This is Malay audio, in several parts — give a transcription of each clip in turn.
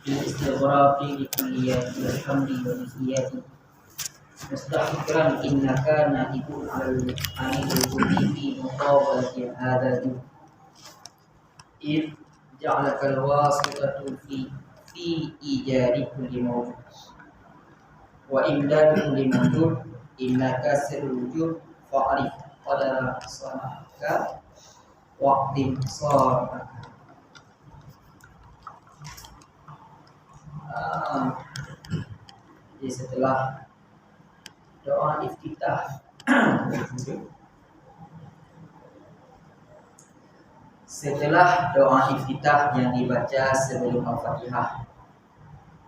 بالاستغراق لكليات الحمد والزياد مستحقا إنك نائب عن الوجود في مقابلة هذا إذ جعلك الواسطة في إيجاد كل موجود وإمداد كل موجود إنك سر الوجود فاعرف قدر صنعك واقدم صارك. Jadi setelah doa iftitah yang dibaca sebelum Al-Fatihah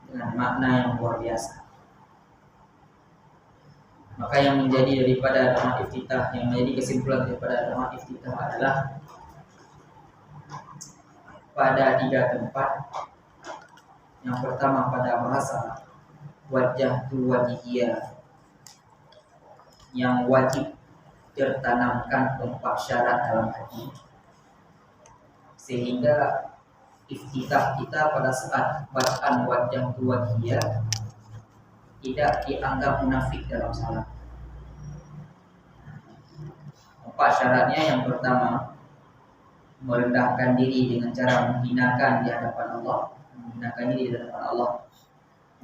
dengan makna yang luar biasa, maka yang menjadi daripada doa iftitah, yang menjadi kesimpulan daripada doa iftitah adalah pada 3 tempat. Yang pertama pada bahasa wajah tu wajihiyah yang wajib tertanamkan 4 syarat dalam hati, sehingga iftitah kita pada saat bacaan wajah tu wajihiyah tidak dianggap munafik dalam salat. 4 syaratnya, yang pertama merendahkan diri dengan cara menghinakan di hadapan Allah,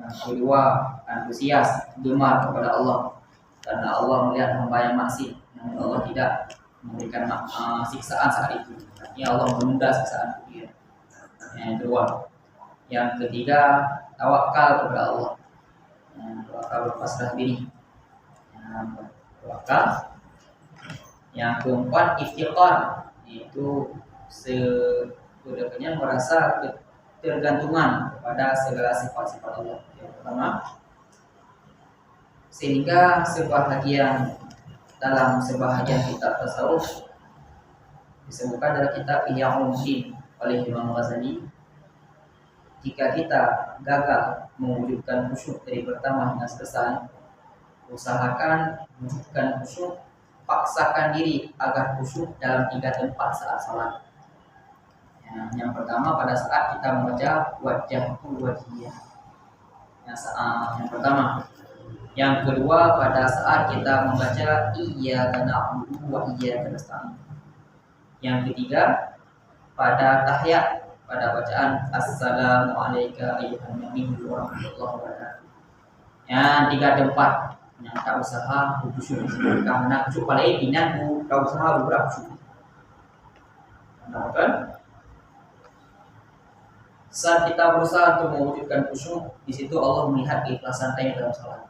Yang kedua, antusias, gemar kepada Allah karena Allah melihat hamba yang maksiat, namun Allah tidak memberikan siksaan saat itu. Artinya Allah menunda siksaan itu. Yang ketiga, tawakal kepada Allah, tawakal berpasrah diri. Yang keempat, iftiqar, yaitu sebenarnya merasa ketergantungan kepada segala sifat-sifat Allah. Yang pertama, sehingga dalam sebahagian kitab tasawuf disebutkan dalam kitab Ihya Ulumuddin oleh Imam Ghazali, jika kita gagal mewujudkan khusyuk dari pertama hingga selesai, usahakan wujudkan khusyuk, paksakan diri agar khusyuk dalam 3 tempat saat salat. Yang pertama pada saat kita membaca wajah wajhiyah. Yang pertama. Yang kedua pada saat kita membaca iyyaka na'budu wa iyyaka nasta'in. Yang ketiga pada tahiyat, pada bacaan assalamu alayka ayyuhan nabiyyu wa rahmatullahi wa barakatuh. Yang 3 tempat yang tak usaha khusyuk karena khusyuk paling ingat tak usaha beberapa khusyuk. Kan? Saat kita berusaha untuk mewujudkan khusyuk, di situ Allah melihat keikhlasan kita dalam salat.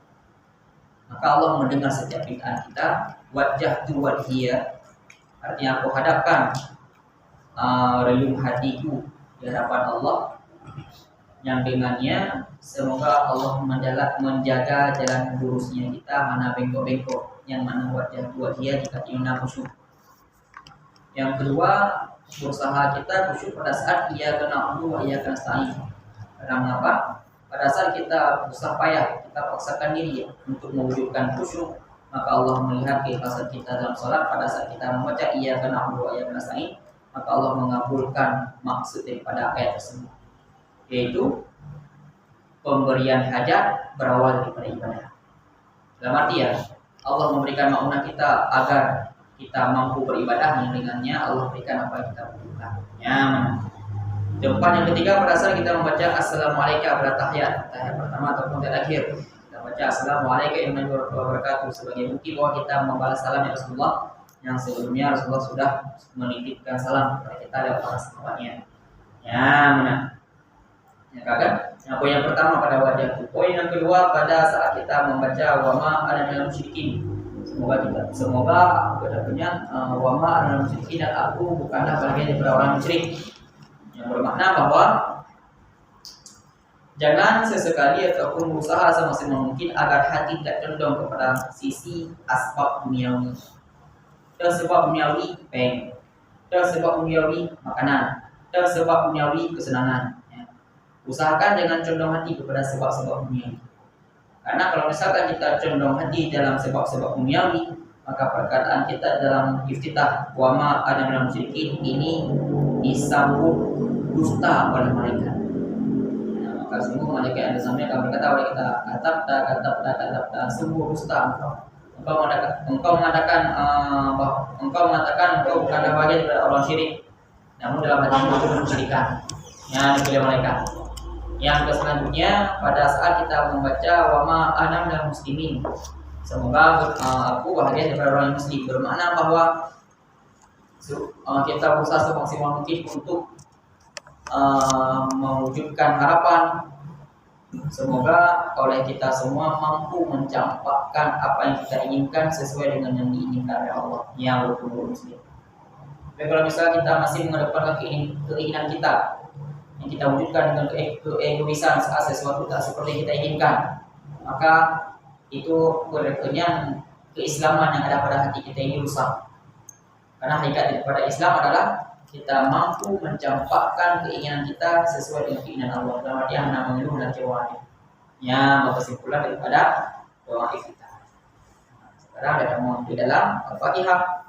Maka Allah mendengar setiap bid'ah kita. Wajah tu wajhiyah, artinya aku hadapkan relung hatiku di hadapan Allah, yang dengannya semoga Allah menjaga jalan lurusnya kita, mana bengkok-bengkok, yang mana wajah tu wajhiyah jika ingin khusyuk. Yang kedua, berusaha kita khusyuk pada saat iyyaka na'budu wa iyyaka nasta'in. Karena mengapa? Pada saat kita berusaha payah, kita paksakan diri untuk mewujudkan khusyuk, maka Allah melihat keikhlasan kita dalam salat. Pada saat kita membaca iyyaka na'budu wa iyyaka nasta'in, maka Allah mengabulkan maksud daripada ayat tersebut, yaitu pemberian hajat berawal daripada ibadah. Dalam artian Allah memberikan maunah kita agar kita mampu beribadah, yang dengannya Allah berikan apa yang kita butuhkan. Tempat yang ketiga pada saat kita membaca assalamualaikum pada tahiyat pertama ataupun tahiyat akhir, kita baca assalamualaikum warahmatullahi wabarakatuh sebagai bukti bahwa kita membalas salam ya Rasulullah, yang sebelumnya Rasulullah sudah menitipkan salam kepada kita lewat para sahabatnya. Poin yang pertama pada wajah itu. Poin yang kedua pada saat kita membaca wama ana minal musyrikin. Semoga kedepannya wama ana minal musyrikin, dan aku bukanlah bagian daripada orang musyrik. Yang bermakna bahwa jangan sesekali ataupun berusaha semaksimal mungkin agar hati tidak condong kepada sisi asbab duniawi. Tersebab duniawi peng, tersebab duniawi makanan, tersebab duniawi kesenangan. Usahakan jangan condong hati kepada sebab-sebab duniawi. Karena kalau misalkan kita condong hati dalam sebab-sebab duniawi, maka perkataan kita dalam iftitah wama ana minal musyrikin ini disambut dusta oleh mereka. Maka sungguh mengerjakan dosa-nya kami berkata oleh kita kata sungguh dusta engkau mengatakan engkau bukan bagian dari orang syirik, namun dalam hati itu mensyirikan yang dipilih mereka. Yang selanjutnya pada saat kita membaca wama ana minal muslimin, semoga aku bahagian dari orang muslim, bermakna bahwa kita berusaha semaksimal mungkin untuk mewujudkan harapan semoga oleh kita semua mampu mencampakkan apa yang kita inginkan sesuai dengan yang diinginkan oleh Allah yang betul-betul muslim. Tapi kalau misalnya kita masih mengedepankan keinginan kita yang kita wujudkan dengan keegoisan saat sesuatu tak seperti yang kita inginkan, maka itu berarti keislaman yang ada pada hati kita ini rusak. Karena hakikat daripada Islam adalah kita mampu mencampakkan keinginan kita sesuai dengan keinginan Allah. Dalam arti yang mengeluh dan kecewaannya. Ya, kesimpulan daripada doa kita. Sekarang ada mau di dalam Al-Fatihah.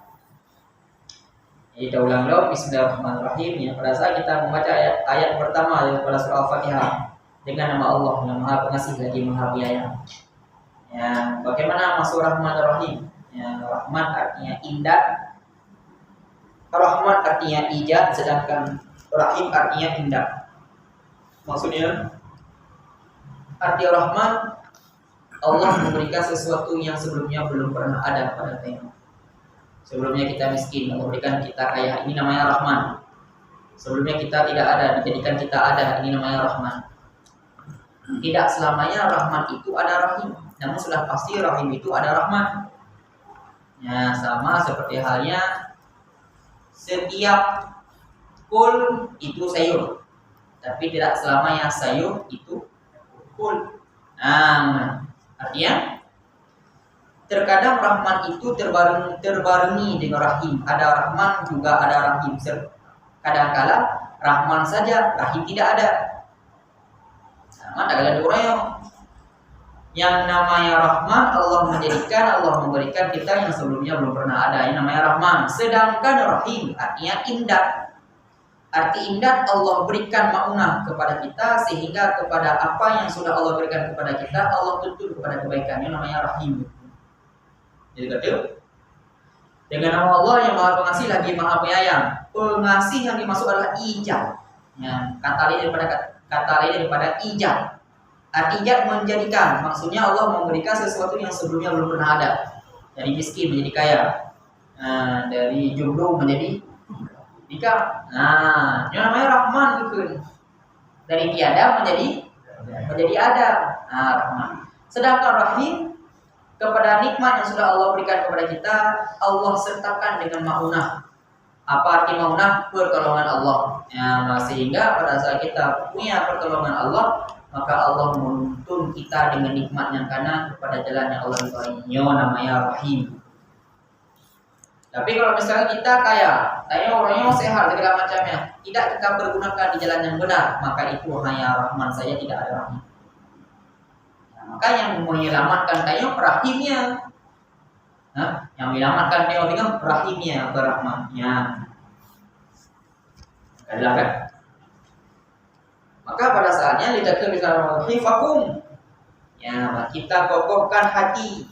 Jadi kita ulang dulu. Bismillahirrahmanirrahim. Yang pada saat kita membaca ayat pertama daripada surah Al-Fatihah dengan nama Allah yang Maha Pengasih lagi Maha Penyayang. Ya, bagaimana masuk Rahman-Rahim? Ya, Rahman artinya indah. Rahman artinya ijad, sedangkan Rahim artinya indah. Maksudnya arti Rahman, Allah memberikan sesuatu yang sebelumnya belum pernah ada pada kita. Sebelumnya kita miskin, Allah berikan kita kaya, ini namanya Rahman. Sebelumnya kita tidak ada, dijadikan kita ada, ini namanya Rahman. Tidak selamanya Rahman itu ada Rahim, namun sudah pasti Rahim itu ada Rahman. Ya, sama seperti halnya setiap kul itu sayur, tapi tidak selamanya sayur itu kul. Nah, artinya terkadang Rahman itu terbarengi dengan Rahim. Ada Rahman juga ada Rahim. Kadang-kala Rahman saja, Rahim tidak ada. Sama ada orang yang namanya Rahman, Allah memberikan kita yang sebelumnya belum pernah ada, yang namanya Rahman. Sedangkan Rahim artinya indah. Arti indah Allah berikan makna kepada kita sehingga kepada apa yang sudah Allah berikan kepada kita Allah tuntut kepada kebaikan, yang namanya Rahim. Jadi betul. Dengan nama Allah yang Maha Pengasih lagi Maha Penyayang. Pengasih yang dimaksud adalah ijab. Ya, kata lain daripada ijab. Arti ijab menjadikan, maksudnya Allah memberikan sesuatu yang sebelumnya belum pernah ada. Dari miskin menjadi kaya, dari jomblo menjadi nikah. Nah, yang namanya Rahman itu dari tiada menjadi ada. Nah, Rahman. Sedangkan Rahim kepada nikmat yang sudah Allah berikan kepada kita, Allah sertakan dengan maunah. Apa arti maunah? Pertolongan Allah. Ya, sehingga pada saat kita punya pertolongan Allah, maka Allah menuntun kita dengan nikmat yang kanan kepada jalan yang Allah ridhoi, namanya Rahim. Tapi kalau misalnya kita kaya orangnya sehat segala macamnya, tidak kita pergunakan di jalan yang benar, maka itu hanya Rahman saja, tidak ada Rahim. Nah, maka yang menyelamatkan tayo Rahimnya. Yang menyelamatkan tayo dengan Rahimnya atau Rahmannya. Adalah kan? Maka pada saatnya lidakir bisa hifakum. Ya, kita kokohkan hati.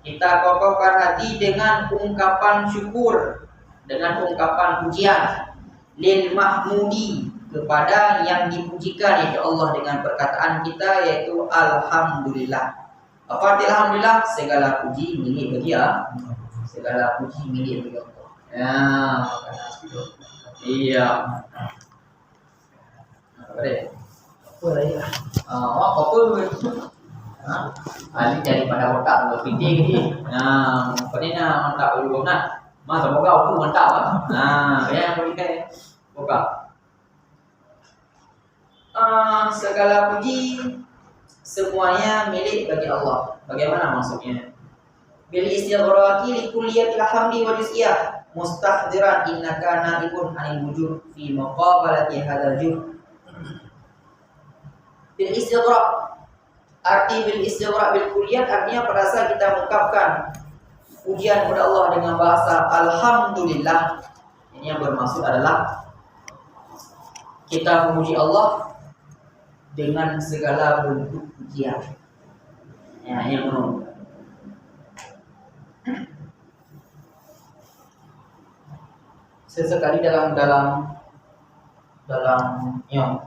Kita kokohkan hati dengan ungkapan syukur, dengan ungkapan pujian lil mahmudi, kepada yang dipujikan yaitu Allah, dengan perkataan kita yaitu alhamdulillah. Apa arti alhamdulillah? Segala puji milik bagi Allah. Segala puji milik bagi Allah. Ya, iya. Ali daripada otak berfikir gini. Nah, pernah mantap dulu nak. Mas semoga aku mantap. Nah, yang berikan buka. Segala puji semuanya milik bagi Allah. Bagaimana maksudnya? Bil istighraqi li kulliyatil hamdi wa juz'iyah mustahdiran innaka naibun 'anil wujud fi muqabalati hadzal juz. Bil istighraq, arti bil istighraq bil kulliyat artinya pada saat kita mengungkapkan pujian kepada Allah dengan bahasa alhamdulillah, ini yang bermaksud adalah kita memuji Allah dengan segala bentuk pujian. Ya, yang menurut. Sesekali dalam yang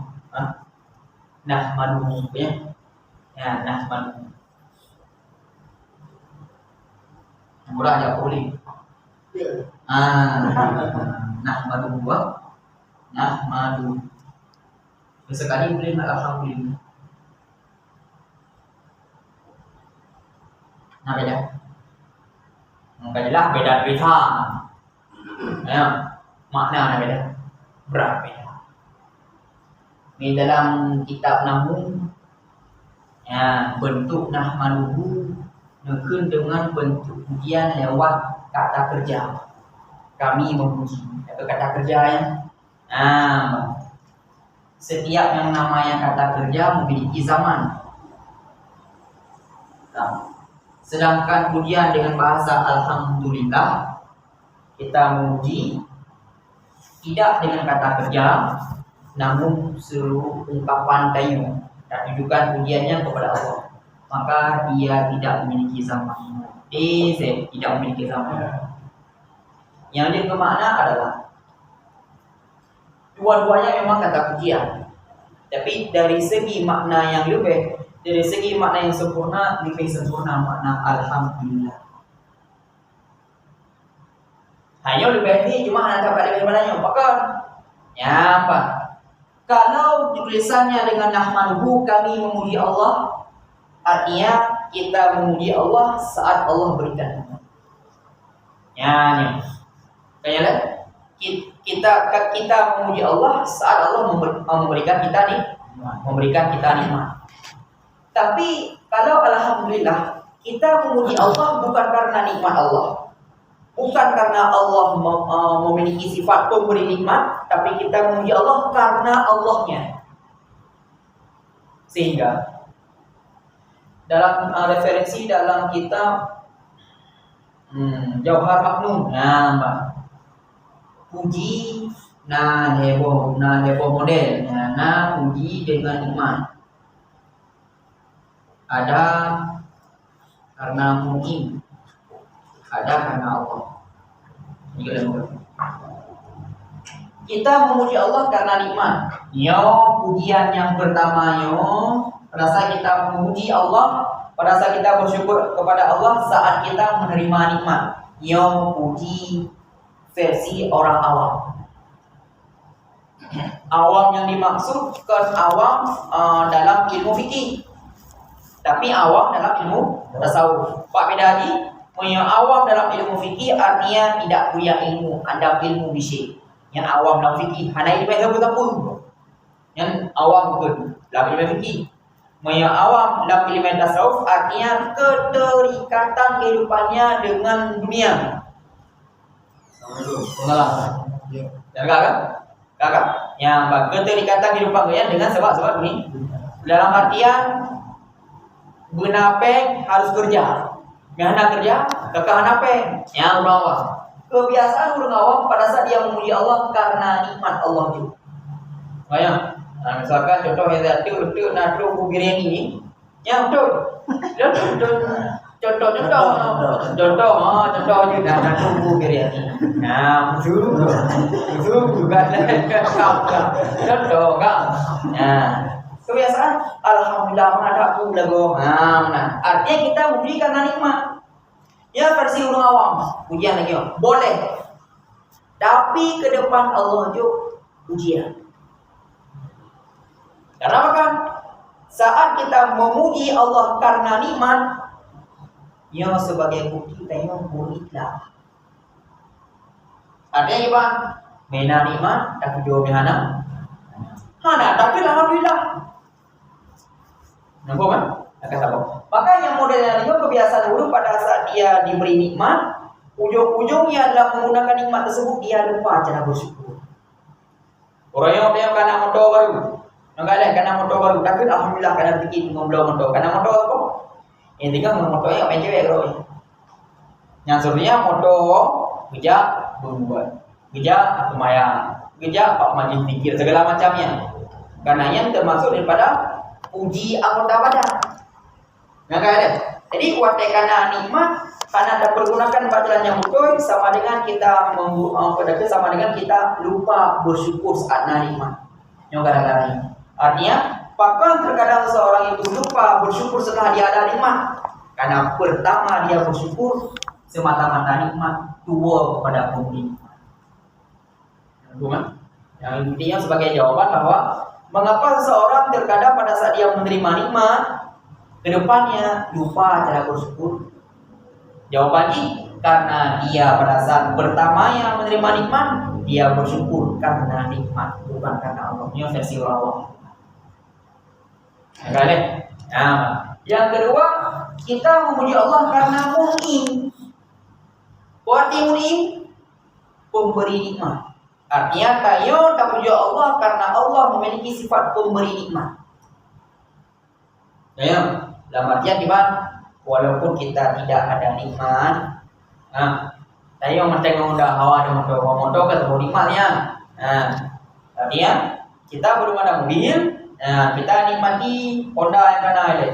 nahmaduhu ya nahmaduhu murah aja boleh nahmaduhu nahmadu sesekali boleh alhamdulillah. Nah beda beda ya makna beda berat beda. Di dalam kitab Nahu ya, bentuk nahmaduhu nekun dengan bentuk pujian lewat kata kerja. Kami memuji atau kata kerja ya. Setiap yang namanya kata kerja memiliki zaman. Sedangkan pujian dengan bahasa alhamdulillah kita memuji tidak dengan kata kerja, namun seluruh ungkapan tayyib dan tujukan pujiannya kepada Allah, maka dia tidak memiliki zaman. Tidak memiliki zaman. Yang dia bermakna adalah dua-duanya memang kata pujian, tapi dari segi makna yang lebih, dari segi makna yang sempurna, lebih sempurna makna alhamdulillah. Hanya lebih ini cuma hanya dapat lebih banyak, bahkan ya apa? Kalau tulisannya dengan nahmaduhu kami memuji Allah, artinya kita memuji Allah saat Allah berikan. Ya, kayaknya kita memuji Allah saat Allah memberikan kita nikmat. Tapi kalau alhamdulillah kita memuji Allah bukan karena nikmat Allah. Bukan karena Allah memiliki sifat pemberi nikmat, tapi kita memuji Allah karena Allahnya. Sehingga dalam referensi dalam kitab Jauhar Maknun, puji heboh model, puji dengan nikmat. Ada karena mungkin, ada karena Allah. Kita memuji Allah karena nikmat. Pujian yang pertama pada saat kita memuji Allah, pada saat kita bersyukur kepada Allah saat kita menerima nikmat. Puji versi orang awam. Awam yang dimaksud bukan awam dalam ilmu fikih, tapi awam dalam ilmu tasawuf. Pak Bedadi, awam dalam ilmu fikih artinya tidak punya ilmu, ada ilmu bisik. Yang awam dalam fikih, hanya ilmu betul. Yang awam bukan dalam ilmu fikih. Awam dalam ilmu tasawuf artinya keterikatan kehidupannya dengan dunia. Kakak, yang keterikatan kehidupannya dengan sebab ini. Dalam artian benapeng harus kerja. Yang kerja, kakak hanapeng. Yang bawah. Kebiasaan orang awam pada saat dia memuji Allah karena nikmat Allah juga. Misalkan contoh yang itu bubirnya ini, ya betul. Contoh juga bubirnya ini. Betul juga contoh kan. Kebiasaan alhamdulillah ada aku lagu. Artinya kita memuji karena nikmat. Ya versi orang awam, pujian lagi boleh. Tapi ke depan Allah juga pujian. Karena apa kan? Saat kita memuji Allah karena nikmat, sebagai bukti kita berikhlas. Artinya apa? Mena nikmat, tapi juga mehana. Tapi alhamdulillah. Nampak kan? Makanya modelnya kebiasaan dulu pada saat dia diberi nikmat, ujung-ujungnya adalah menggunakan nikmat tersebut dia lupa cara bersyukur. Orang yang kena motor baru, kena motor baru, tapi alhamdulillah kena bikin ngobrol motor, kena motor apa? Yang tinggal motornya apa cewek bro? Yang sebenarnya motor gejak berbuat, gejak lumayan, gejak pak majlis pikir segala macamnya. Karena yang termasuk daripada puji anggota badan. Nah, ada. Jadi watai karena nikmat, karena ada pergunakan bacaan yang betul, sama dengan kita sama dengan kita lupa bersyukur saat nikmat. Yang gara-gara ini. Artinya, bahkan terkadang seorang itu lupa bersyukur setelah dia ada nikmat. Karena pertama dia bersyukur semata-mata nikmat tua kepada pemberi nikmat. Yang intinya sebagai jawaban bahwa mengapa seseorang terkadang pada saat dia menerima nikmat, kedepannya lupa cara bersyukur. Jawabannya karena dia pada saat pertama yang menerima nikmat, dia bersyukur karena nikmat, bukan karena Allah. Ini versi orang. Nah, yang kedua, kita memuji Allah karena Mu'in. Berarti Mu'in pemberi nikmat. Artinya tayo tak puji Allah karena Allah memiliki sifat pemberi nikmat. Ya, dalam artian gimana? Walaupun kita tidak ada nikmat, tayo mentengok dah hawa dan motor ketemu nikmatnya. Artinya kita belum ada mobil, kita nikmati Honda yang kana ada.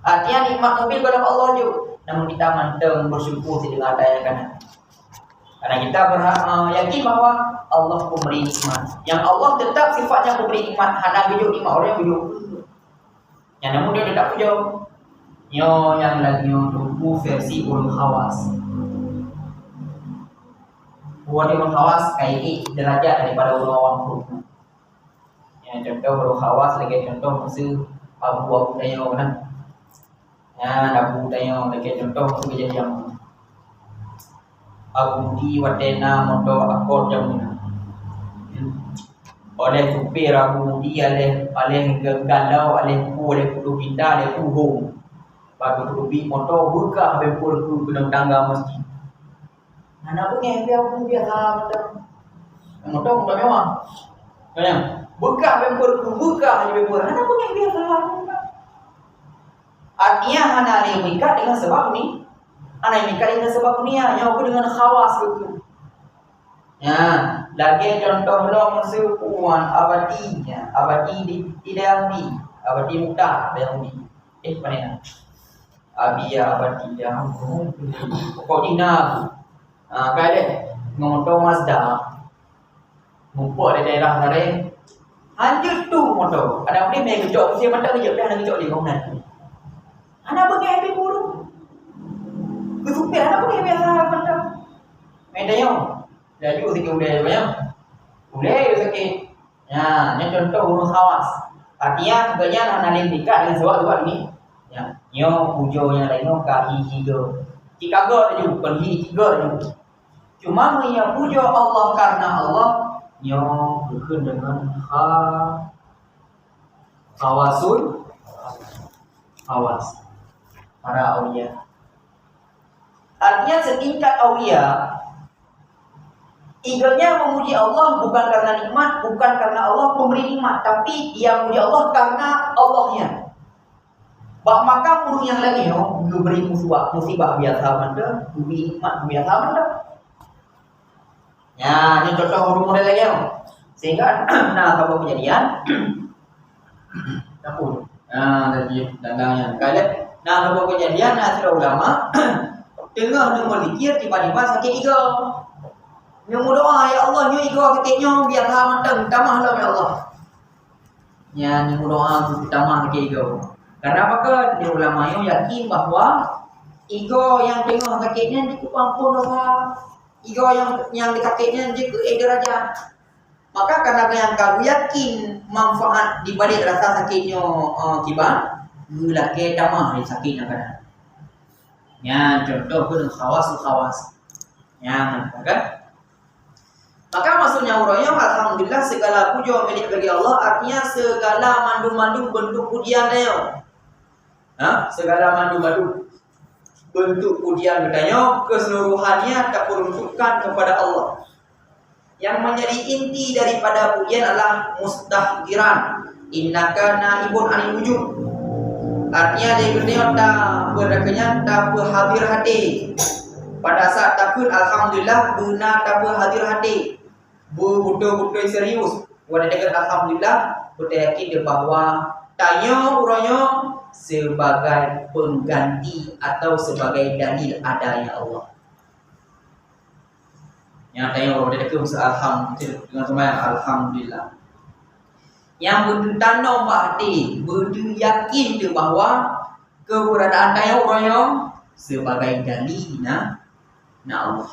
Artinya nikmat mobil kepada Allah juga. Namun kita manteng bersyukur dengan ada yang kana. Karena kita yakin bahwa Allah pemberi nikmat. Yang Allah tetap sifatnya pemberi nikmat. Hanya hidup nikmat orang yang hidup. Yang namun dia tetap hidup. Yang lagi untuk versi ulul khawas. Ulul khawas kayak derajat daripada ulul awam. Yang contoh ulul khawas lagi contoh musuh abu tayo kan. Abu tayo lagi contoh musuh kejadian. Abu di wadena moto akor jamuna. Oleh supir Abu di oleh galau oleh kudu pindah oleh kuhung. Bagi kudu moto buka bempur ku gunung tangga masjid. Anak pun yang dia moto mewah. Kan? Buka bempur ku buka bempur. Anak pun yang biasa. Artinya hana ni mengikat dengan sebab ni. Anak ini kali dengan sebab dunia, yang aku dengan khawas gitu. Ya, lagi contoh lo musuh puan abadinya, abadi tidak di, abadi muda yang di. Mana? Abia abadi yang pokok dina. Kali ngomoto Mazda, ngumpul di daerah Nare. Hancur tu motor. Ada orang ni kejok, mesti mata kejok dah kejok di kawasan. Anak pergi happy buruk. Supir anak pun biasa macam medanya laju sikit boleh banyak boleh sikit ya ini contoh urus khawas artinya sebenarnya nak nalim dekat dengan sebab ni ya nyo pujo yang lain kahi higa Chicago laju bukan higa laju cuma mengia pujo Allah karena Allah nyo berkena dengan khawasul khawas para aulia. Artinya setingkat aulia, igelnya memuji Allah bukan karena nikmat, bukan karena Allah pemberi nikmat, tapi dia memuji Allah karena Allahnya. Maka guru yang lain beri musibah biasa mana, beri nikmat biasa mana. Ya, ini contoh guru model lagi sehingga kalau kejadian, dapur. Dari dandangnya. Kalau kejadian, asal ulama. Tengah dia melikir tiba-tiba sakit iga. Dia doa ya Allah nyu iga ketiknya biar manteng tamahlah ya Allah. Ya ni doa tamah sakit iga. Karena apa dia ulama yang yakin bahwa iga yang tengah sakitnya cukup ampun dosa. Iga yang sakitnya dia ke derajat. Maka karena yang kau yakin manfaat di balik rasa sakitnya kiban, lelaki tamah dia sakitnya kan. Ya, contoh pun khawas. Ya, kan? Maka maksudnya urainya alhamdulillah segala puja milik bagi Allah artinya segala mandu-mandu bentuk pujian dia. Segala mandu-mandu bentuk pujian bedanya keseluruhannya terperuntukkan kepada Allah. Yang menjadi inti daripada pujian adalah mustahdiran. Innaka naibun anil wujud. Artinya dia dunia tak berdekatnya tak berhadir hati. Pada saat takut alhamdulillah guna tak berhadir hati. Betul-betul serius. Wadadakan alhamdulillah kita yakin bahawa tanya urangnya sebagai pengganti atau sebagai dalil adanya Allah. Yang tanya wadadakan alhamdulillah dengan semayang alhamdulillah. Yang bertanam hati, beryakin bahawa keberadaan tanya urangnya sebagai dalil na Allah.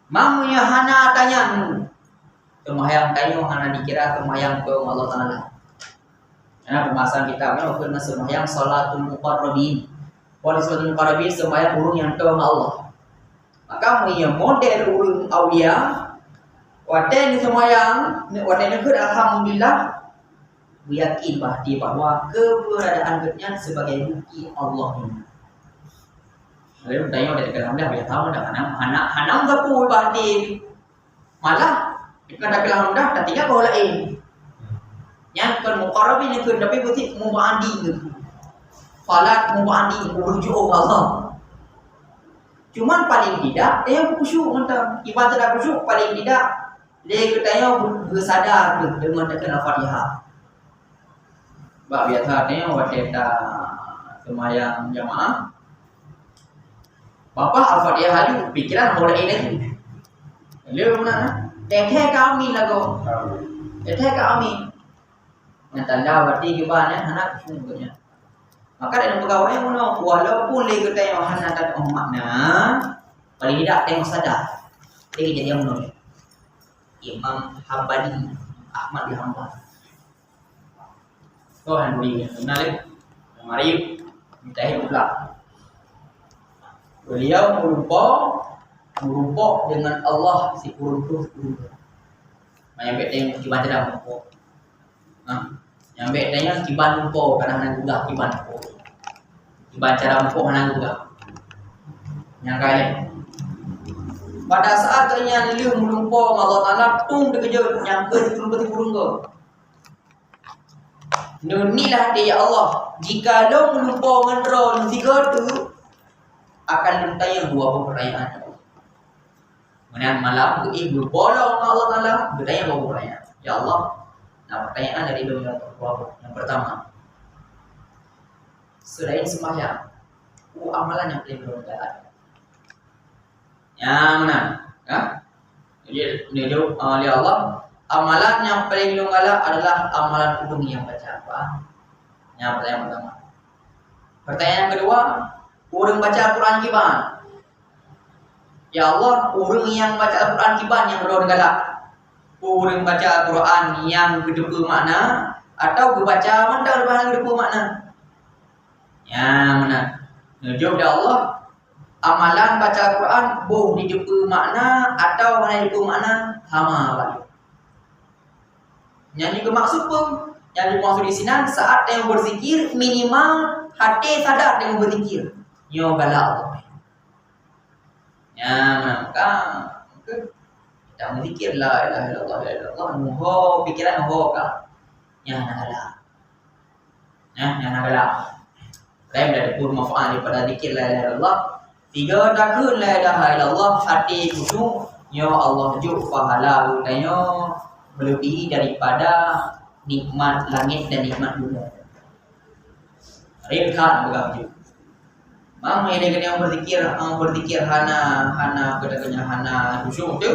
Mamanya hana tanya kemayang tayo hana dikira kemayang ke Allah Ta'ala. Karena pembahasan kita kena semayang salatul muqarrabin. Kalau salatul muqarrabin semayang urung yang ke Allah. Maka punya model urung awliya wadah ni semayang wadah ni alhamdulillah yakin bahwa keberadaan ketnya sebagai bukti Allah ini. Lalu tanya dari alhamdulillah dia tahu dah anak gapu bahdi malah kan tapi alhamdulillah tak tinggal kau lain. Yang kan muqarrabin yang tapi putih mubadi ke. Falat mubadi merujuk Allah. Cuman paling tidak dia khusyuk mentang ibadah dah khusyuk paling tidak dia katanya bersadar dengan tekan Al-Fatihah. Bab biasa ni wadeta semayang jamaah. Bapa Al-Fatihah tu pikiran mulai lagi. Lalu mana? Teteh kami lagu. Teteh kami. Yang tanda berarti gimana anak sebenarnya. Maka dalam pegawai mana walaupun lagi kita yang anak dan makna paling tidak tengok sadar. Dia jadi yang mana? Imam Hambali Ahmad bin Hanbal. Oh Hanbali. Kenal mari minta pula. Beliau merumpok dengan Allah si kuruntuh. Yang beteng kiban tidak merumpok. Yang betengnya kiban merumpok karena hana gugah kiban merumpok. Kiban cara merumpok hana gugah. Yang kaya. Pada saat kalian liu merumpok Allah Ta'ala tung dikejut yang ke kurung ke. Nunilah dia ya Allah. Jika lo merumpok ngendro tiga tu akan ditanya dua pertanyaan. Kemudian malam ibu bolong Allah Ta'ala bertanya dua pertanyaan. Ya Allah, nah pertanyaan dari beliau yang pertama, selain sembahyang, amalan yang paling bermanfaat. Yang mana? Ya? Dia jawab oleh Allah, amalan yang paling bermanfaat adalah amalan udung yang baca apa? Yang pertanyaan pertama. Pertanyaan yang kedua, orang baca Al-Quran kiban. Ya Allah, orang yang baca Al-Quran kiban yang berdoa galak. Orang baca Al-Quran yang kedua makna atau berbaca mandar bahasa kedua makna. Yang mana? Jawab ya Allah, amalan baca Al-Quran boh di kedua makna atau hanya kedua makna hama balik. Yang juga maksud pun yang dimaksud di sini saat yang berzikir minimal hati sadar dengan berzikir. Yo galak Allah. Ya, maka kita berzikir la ilaha illallah la ilaha illallah muho pikiran muho ka. Yang nak galak. Yang nak galak. Lain dari pun manfaat daripada zikir la ilaha illallah. Tiga takun la ilaha illallah hati khusyuk. Ya Allah juk pahala utanya melebihi daripada nikmat langit dan nikmat bumi. Rilkan begitu. Mang yang kena berzikir hana kedekatnya hana khusyuk tu.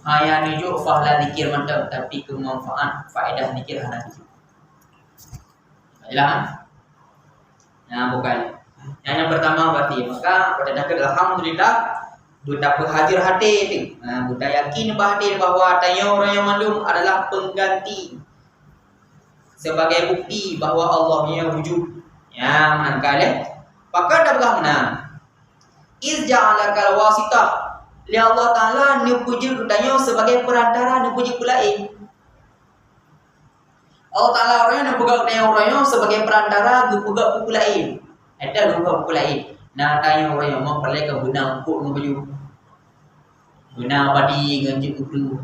Yang nijuk pahala zikir mantap tapi kemanfaat faedah zikir hana khusyuk. Jelas? Nah, bukan. Yang pertama berarti maka pada nakal alhamdulillah budak berhadir hati tu. Budak yakin berhadir bahawa tanya orang yang mandum adalah pengganti sebagai bukti bahawa Allah yang wujud. Yang manakala maka dah bagaimana? Iz ja'alakal wasitah. Li Allah Ta'ala ni puji kutanya sebagai perantara ni puji pulain. Allah Ta'ala orangnya ni pegang tanya orangnya sebagai perantara ni pegang pulain. Ada pegang pulain. Nah tanya orangnya mau pelai ke benar ukuk dengan baju. Benar padi dengan cik kudu.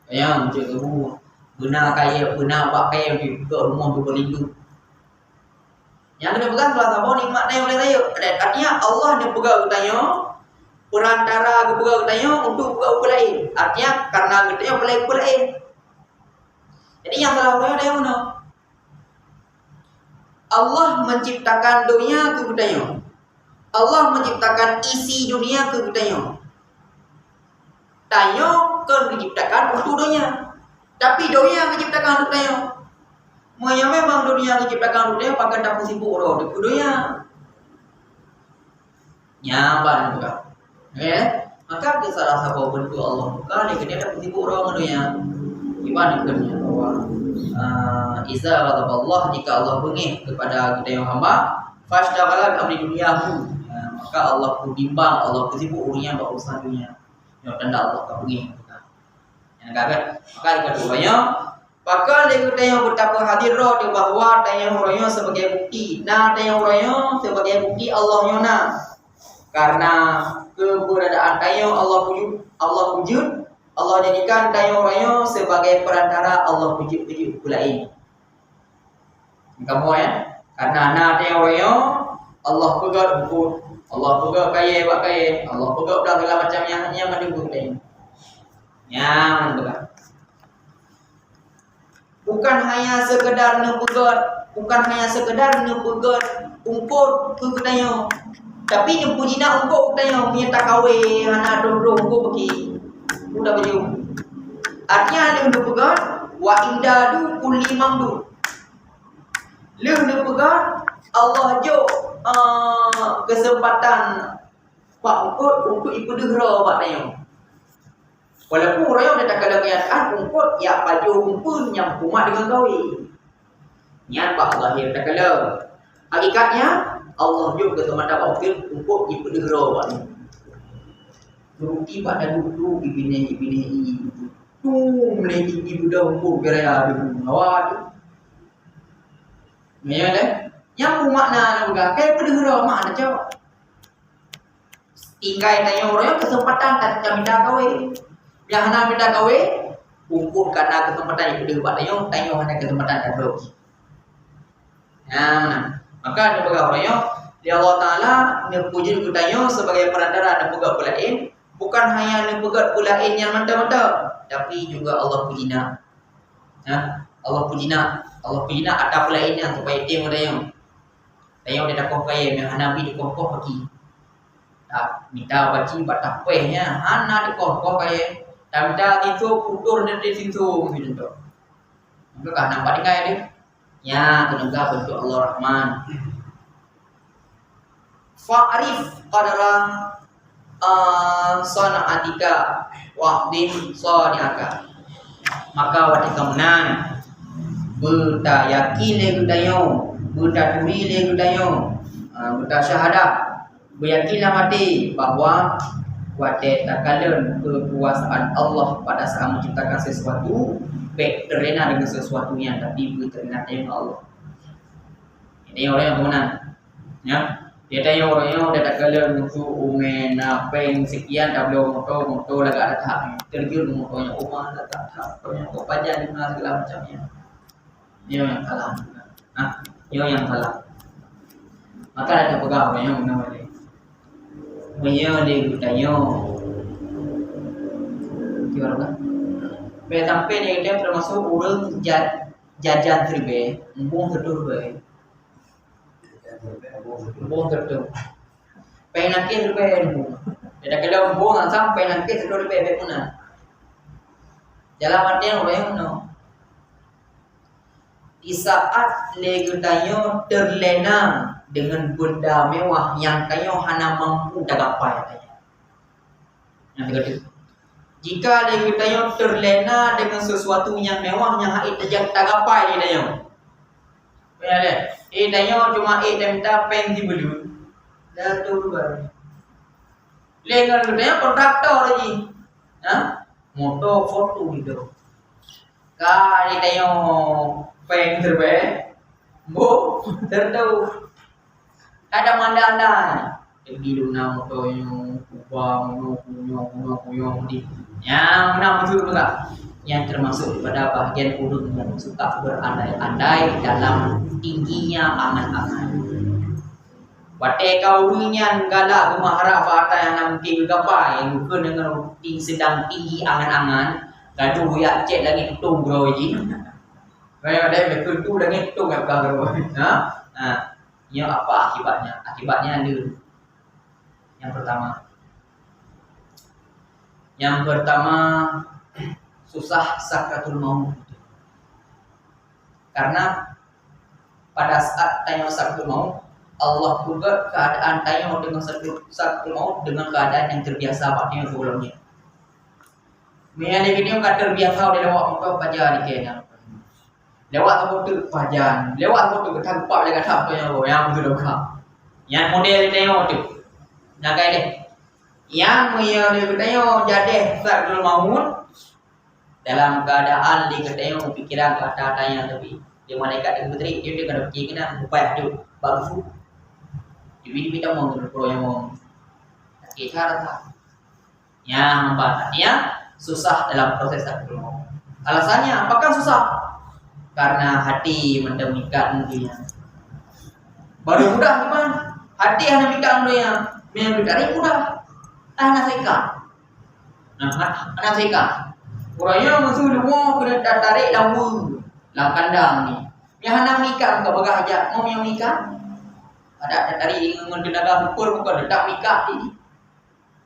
Yang cik kudu. Benar kaya, benar bak kaya di rumah tu berlindung. Yang kena pegang telah tahu nikmat yang boleh raya. Artinya Allah dia pegang tanya perantara dia pegang tanya untuk pegang lain. Artinya karena kita yang pelai lain. Jadi yang salah orang ada yang mana? Allah menciptakan dunia ke budaya. Allah menciptakan isi dunia ke budaya. Tanya kan diciptakan untuk dunia. Tapi dunia yang diciptakan untuk dunia. Memang dunia yang diciptakan untuk dunia pakai tak sibuk orang di dunia. Nyamban juga. Ya. Maka salah satu bentuk Allah buka dia kena tak sibuk orang dunia. Gimana kerja bahwa Iza Allah jika Allah bengih kepada kita yang hamba fashtaghala amri dunyahu, maka Allah pun bimbang, Allah pun sibuk urusan urusan dunia. Yang tanda Allah tak bengih. Yang kata maka keduanya bakal kita yang betapa hadir di bahwa tayang royo sebagai bukti. Nah tayang royo sebagai bukti Allah nyona. Karena keberadaan tayang Allah wujud Allah jadikan tayang royo sebagai perantara Allah wujud pula ini. Kamu ya? Karena na tayang royo Allah pegat buku, Allah pegat kaya buat kaya, Allah pegat dah segala macam yang ada buku tayang. Yang betul. Bukan hanya sekedar nepegat umput ke tayang, tapi nepujina umput tayang punya tak kawe anak doro umput pergi. Udah baju. Artinya dia untuk pegang wa indadu kulli mamdu. Dia untuk pegang Allah jo kesempatan pak untuk ikut dehra pak tayang. Walaupun orang yang tak ada kenyataan umput ya baju umpun yang kumat dengan kawi. Niat pak zahir tak ada. Hakikatnya Allah jo kesempatan pak umput ikut dehra pak tayang. Berukti pada dulu ibine tu mulai tinggi budak umur beraya di bawah. Maya deh. Yang makna juga kayak pedera mak ada cakap. Tinggal tanya orang kesempatan tak minta kawin. Yang hana minta kawin umur karena kesempatan yang pedera buat tanya hana kesempatan tak ada. Nah, maka ada beberapa orang yang Allah Taala memuji kutanya sebagai perantara dan pegat pulain. Bukan hanya nepegat pulain yang mantap-mantap, tapi juga Allah pujina. Allah pujina ada pulain yang supaya dia mudayang. Tayang dia tak kaya yang Nabi di kokoh pergi. Tak minta baci batap pehnya, hana di kokoh kaya. Tak minta itu putur dan di situ gitu. Maka nampak dengar dia. Ya, tenaga bentuk Allah Rahman. Fa'rif qadara sonaatika waqdim soniaka. Maka watika menan berta yakin le gudayo, berta turi le gudayo, berta syahadah, beryakinlah mati bahwa wate takalan kekuasaan Allah pada saat menciptakan sesuatu baik terlena dengan sesuatunya tapi terlena dengan Allah. Ini orang yang benar. Ya. Dia tanya orangnya dia tak kala untuk umen peng sekian tak boleh motor lagi ada tahap tergiur motornya rumah ada tahap motornya kok pajak di mana segala macamnya. Dia yang salah. Dia yang salah. Maka ada pegang orangnya benar ni. Punya dia tanya gimana kan? Sampai dia termasuk orang jajan terbe, mumpung terbe. Buang tertu. Pengen nakis terbaik bu. Dia kalau buang sampai nakis terbaik mana? Jalan mati yang orang mana? Di saat legutanyo terlena dengan benda mewah yang tayo hana mampu gapai. Yang kedua, jika legutanyo terlena dengan sesuatu yang mewah yang hak tak gapai dia tayo. Boleh. Tanya cuma dan minta pen di belu. Dah tu baru. Lengan katanya kontraktor lagi. Motor foto gitu. Kali tanya pen terbaik. Bu, tertahu. Ada mandana. Pergi dulu motornya, kubang, di. Yang mana maksud tu tak? Yang termasuk pada bahagian urut yang suka berandai-andai dalam tingginya angan-angan. Wate kaurinya galak rumah harap bata yang nanti berapa yang bukan dengan sedang tinggi angan-angan. Lalu ya cek lagi ketung bro ji. Kayak ada yang tu dah ngitung apa kalau. Ini apa akibatnya? Akibatnya ada. Yang pertama susah sakratul maut. Karena pada saat tanya sakratul maut, Allah juga keadaan tanya dengan sakratul maut dengan keadaan yang terbiasa paknya sebelumnya. Misalnya gini kan terbiasa udah lewat muka pajan ni kena. Lewat apa tu pajan, lewat apa tu tanpa lagi kata yang betul dah. Yang model tengok tu. Nak kayak deh. Yang dia tengok jadi sakratul maut dalam keadaan dia tengok pikiran kata tanya tapi dia malaikat yang putri dia kena fikir kena upaya tu bagus. Jadi kita mau berpro yang mau kita rata. Yang empatnya susah dalam proses sakratul maut. Alasannya apakah susah? Karena hati mendemikian dia. Baru mudah gimana? Hati hanya demikian dia. Yang dicari mudah. Anak saya. Orangnya musuh semua kena tarik lambu, lam kandang ni. Yang anak mikap ke bagah aja mau yang mikap. Ada tarik dengan tenaga ukur bukan letak mikap ini.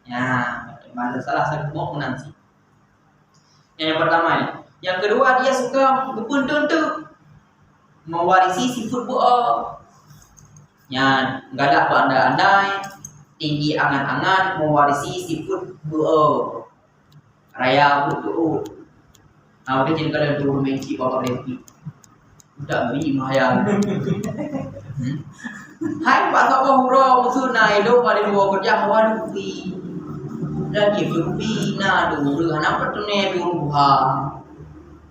Ya, mana salah satu mau menansi. Yang pertama ni. Yang kedua dia suka berpuntung mewarisi sifat buah. Yang galak berandai-andai, tinggi angan-angan mewarisi sifat buah. Raya betul. Udah jadi kalau dulu menci bapak lagi. Udah beri mahal. Hai pak sahabat hurau musuh naik lo pada dua kerja hawa dupi. Lagi dupi na dulu anak pertune biruha.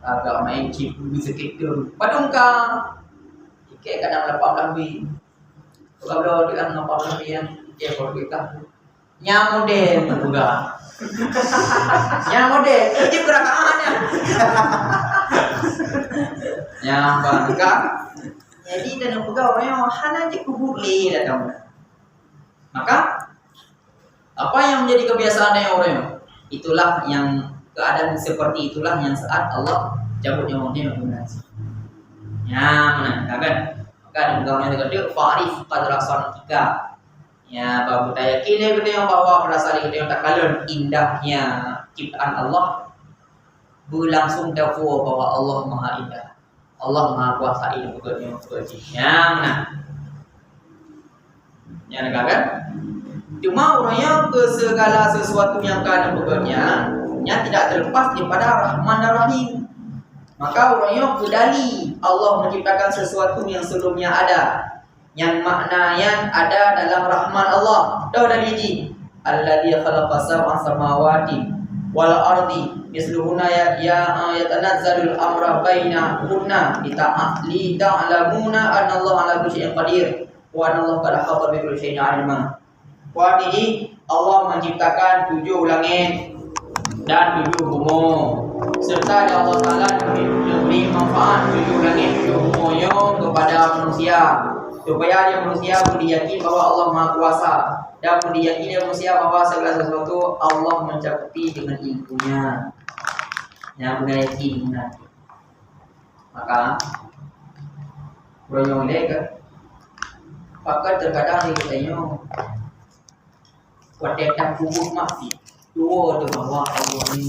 Agak main chip bisa kita. Padungka. Ikat kadang lepas lebih. Kalau dengan lepas lebih yang dia kita. Yang model juga. Yang model itu gerakannya. Yang bangga. Jadi dan pegawai yang hanya kubuli datang. Maka apa yang menjadi kebiasaan orang? Itulah yang keadaan seperti itulah yang saat Allah cabut nyawanya mengunasi. Ya mana kan? Maka ada pegawainya juga fa'arif qadrasan kita. Ya, bahawa kita yakin kita yang bahawa merasa kita yang tak kalun indahnya ciptaan Allah berlangsung tahu bahwa Allah Maha Indah. Allah Maha Kuasa ini bukannya yang kan? Cuma orangnya ke segala sesuatu yang kena bukannya yang tidak terlepas daripada Rahman dan Rahim. Maka orangnya kedali Allah menciptakan sesuatu yang sebelumnya ada. Yang maknanya ada dalam rahman Allah. Tahu dari ini. Alladzi khalaqa sab'a samawati wal ardi misluhunna yatanazzalul amra bainahunna lita'lamuna anna Allah ala kulli syai'in qadir wa anna Allah qad ahata bi kulli syai'in 'ilma. Wa ini Allah menciptakan 7 langit dan 7 bumi serta Allah Taala memberi manfaat 7 langit 7 bumi kepada manusia. Supaya dia manusia meyakini bahwa Allah Maha Kuasa dan meyakini manusia bahwa segala sesuatu Allah mencakupi dengan ilmunya. Yang meyakini benar. Maka beronyong lek. Maka terkadang kita tanya wadah kubur masih dua tu bahwa Allah ini